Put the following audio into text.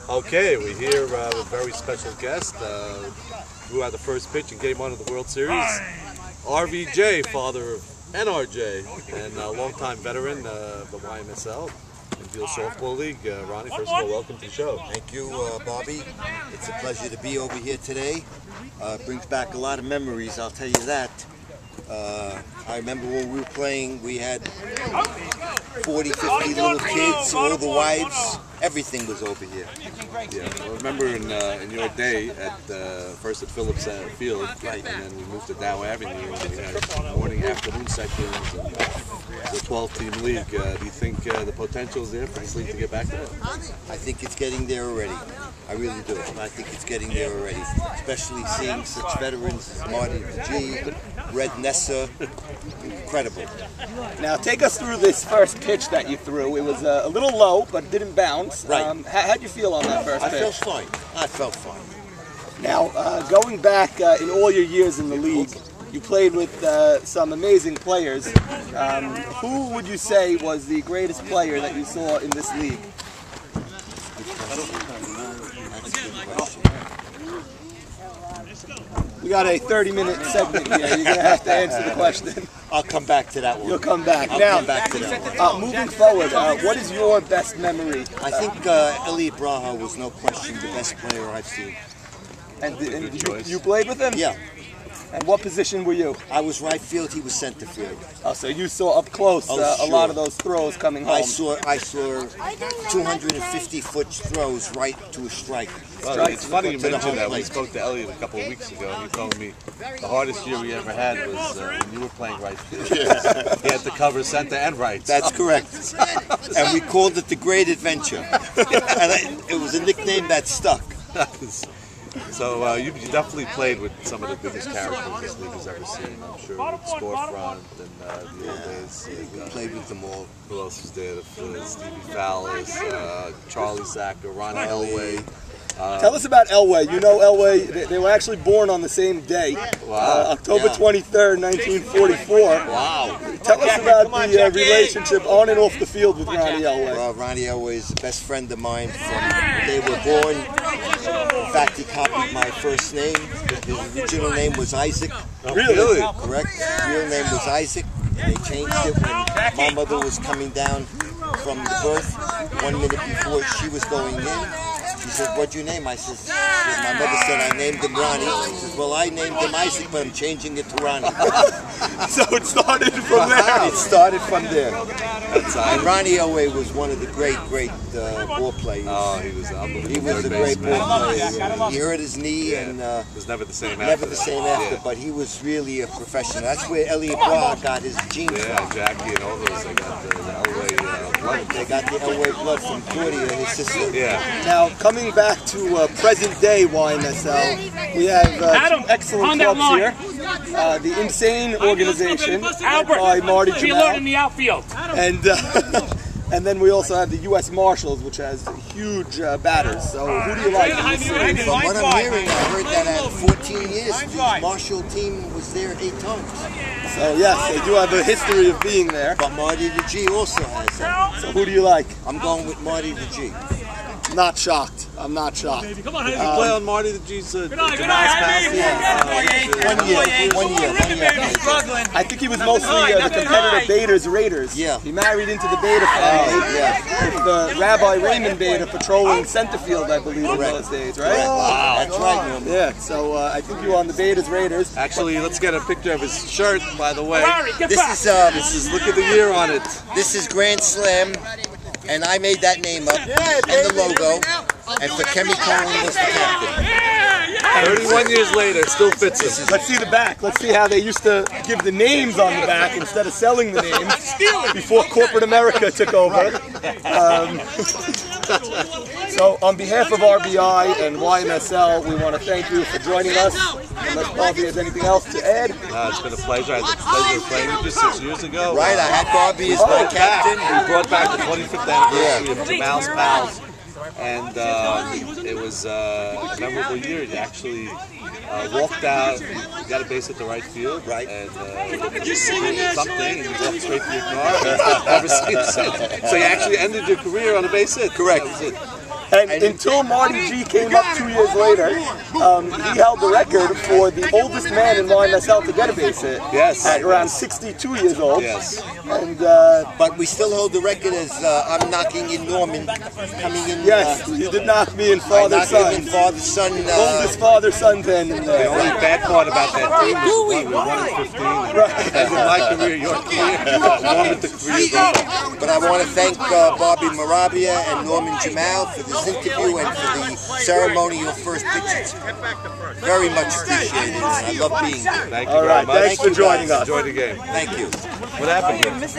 Okay, we're here with a very special guest who had the first pitch in Game 1 of the World Series. RVJ, father of NRJ, and a longtime veteran of the YMSL and Field Softball League. Ronnie, first of all, welcome to the show. Thank you, Bobby. It's a pleasure to be over here today. It brings back a lot of memories, I'll tell you that. I remember when we were playing, we had 40, 50 little kids, all the wives, everything was over here. Yeah, I remember in your day at first at Phillips Field, right, and then we moved to Dow Avenue, and we had morning, afternoon sections, and the 12-team league. Do you think the potential is there for this league to get back there? I think it's getting there already. I really do. I think it's getting there already, especially seeing such veterans as Marty G, Red Nessa. Incredible. Now take us through this first pitch that you threw. It was a little low, but it didn't bounce. Right. How'd you feel on that first pitch? I felt fine. I felt fine. Now, going back in all your years in the league, you played with some amazing players. Who would you say was the greatest player that you saw in this league? That's a good question. We got a 30-minute segment here. You're going to have to answer the question. I'll come back to that one. You'll come back. I'll now, come back to that one. Moving forward, what is your best memory? I think Elliot Braha was no question the best player I've seen. And you played with him? Yeah. And what position were you? I was right field, he was center field. Oh, so you saw up close a lot of those throws coming home. I saw 250-foot throws right to a strike. Well, it's funny you mentioned that. We spoke to Elliot a couple of weeks ago, and he told me the hardest year we ever had was when you were playing right field. Yeah. He had to cover center and right. That's correct. And we called it the Great Adventure. And it was a nickname that stuck. So you definitely played with some of the biggest characters this league has ever seen. I'm sure with Sportfront and the old days. Played with them all. Who else was there? Stevie Fowlis, Charlie Sacker, Ron Elway. Tell us about Elway. You know Elway, they were actually born on the same day. Wow. October 23rd, 1944. Wow. Tell us about the relationship on and off the field with Ronnie Elway. Well, Ronnie Elway is the best friend of mine from the day we were born. In fact, he copied my first name. His original name was Isaac. Really? Correct. His real name was Isaac. They changed it when my mother was coming down from the birth. 1 minute before she was going in, she said, "What'd you name?" I said, my mother said, "I named him Ronnie." She says, "Well, I named him Isaac, but I'm changing it to Ronnie." So it started from there. It started from there. And Ronnie Elway was one of the great ball players. Oh, he was unbelievable. He was a great ball player. He hurt his knee and it was never the same after. Never the same after, but he was really a professional. That's where Elliot Braha got his genes from. Yeah, Jackie and all those. They got the Elway blood. They got the Elway blood from Claudia, his sister. Yeah. Now, coming back to present-day YMSL, we have two excellent clubs here. The Insane organization by Marty Jemal. In the outfield. And then we also have the U.S. Marshals, which has huge batters. So who do you like? From what I'm hearing, I heard that at 14 years, the Marshall team was there 8 times. So yes, they do have a history of being there. But Marty the G also has that. So who do you like? I'm going with Marty the G. Not shocked. I'm not shocked. Did you play on Marty the G's Jamal's pass? 1 year. I think he was mostly the competitor Bader's Raiders. Yeah. He married into the Bader family. With Rabbi Raymond Bader patrolling center field, I believe, in those days, right? Wow. That's right. Yeah, so I think you were on the Bader's Raiders. Actually, let's get a picture of his shirt, by the way. This is look at the year on it. This is Grand Slam. And I made that name up, and the logo, and for Kemi Cohen was the captain. 31 years later, it still fits him. Let's see the back. Let's see how they used to give the names on the back instead of selling the names before corporate America took over. So on behalf of RBI and YMSL, we want to thank you for joining us. Unless Bobby has anything else to add. It's been a pleasure. I had the pleasure of playing with you 6 years ago. Right, I had Bobby as my captain. We brought back the 25th anniversary of Jamal's Pals. And it was a memorable year. You actually walked out, you got a base at the right field, right? And something, and you walked straight to your car. Never seen it since. So you actually ended your career on a base hit. Correct. That was it. And until Marty G came up 2 years later, he held the record for the oldest man in YMSL to get a base hit. Yes. At around 62 years old. Yes. And but we still hold the record as I'm knocking in Norman, coming in. yes, you did knock me in father-son. In father-son. Oldest father-son then in The there. only bad part about that team was we won in 15. Right. As in my career, your career, Norman took 3 years off. But I want to thank Bobby Morabia and Norman Jemal for this interview and for the ceremonial first pitches. Very much appreciated. I love being here. Thank you All very right, much. thanks for joining us. Enjoy the game. Thank you. What happened?